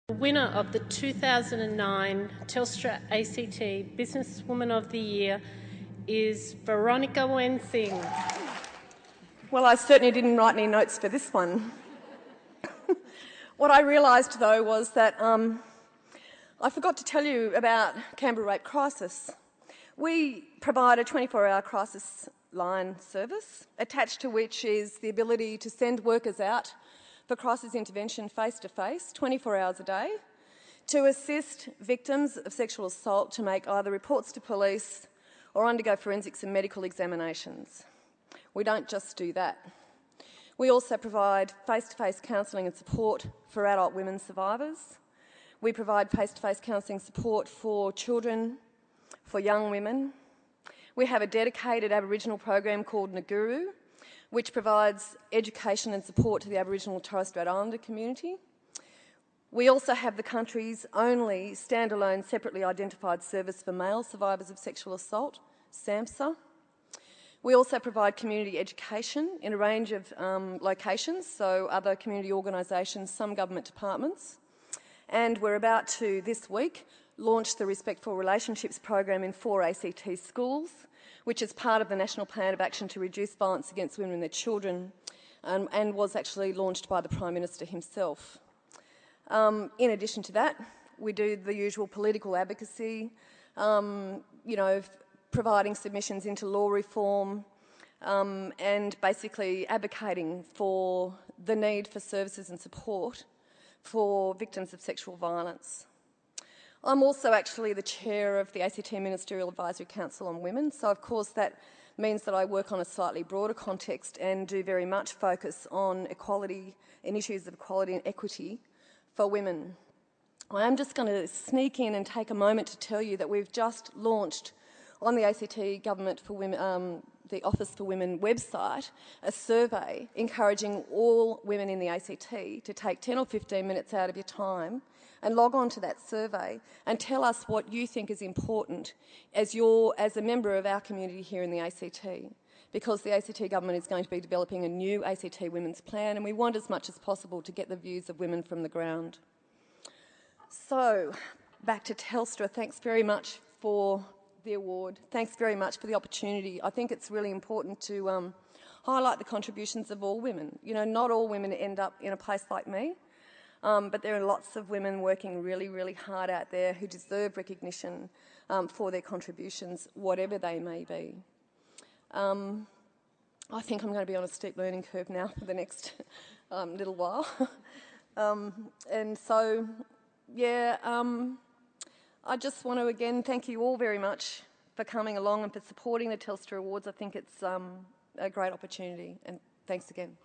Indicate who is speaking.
Speaker 1: The winner of the 2009 Telstra ACT Businesswoman of the Year is Veronica Wensing.
Speaker 2: Well, I certainly didn't write any notes for this one. What I realised, though, was that I forgot to tell you about Canberra Rape Crisis. We provide a 24-hour crisis line service, attached to which is the ability to send workers out for crisis intervention face-to-face, 24 hours a day, to assist victims of sexual assault to make either reports to police or undergo forensics and medical examinations. We don't just do that. We also provide face-to-face counselling and support for adult women survivors. We provide face-to-face counselling support for children, for young women. We have a dedicated Aboriginal program called Nguru, which provides education and support to the Aboriginal and Torres Strait Islander community. We also have the country's only standalone separately identified service for male survivors of sexual assault, SAMHSA. We also provide community education in a range of locations, so other community organisations, some government departments. And we're about to, this week, launch the Respectful Relationships program in 4 ACT schools, which is part of the National Plan of Action to Reduce Violence Against Women and their Children, and was actually launched by the Prime Minister himself. In addition to that, we do the usual political advocacy, providing submissions into law reform, and basically advocating for the need for services and support for victims of sexual violence. I'm also actually the chair of the ACT Ministerial Advisory Council on Women, so of course that means that I work on a slightly broader context and do very much focus on equality and issues of equality and equity for women. I am just going to sneak in and take a moment to tell you that we've just launched on the ACT Government for Women, the Office for Women website, a survey encouraging all women in the ACT to take 10 or 15 minutes out of your time and log on to that survey and tell us what you think is important as a member of our community here in the ACT, because the ACT Government is going to be developing a new ACT Women's Plan, and we want as much as possible to get the views of women from the ground. So, back to Telstra. Thanks very much for the award. Thanks very much for the opportunity. I think it's really important to highlight the contributions of all women. You know, not all women end up in a place like me, but there are lots of women working really, really hard out there who deserve recognition for their contributions, whatever they may be. I think I'm going to be on a steep learning curve now for the next little while. I just want to again thank you all very much for coming along and for supporting the Telstra Awards. I think it's a great opportunity, and thanks again.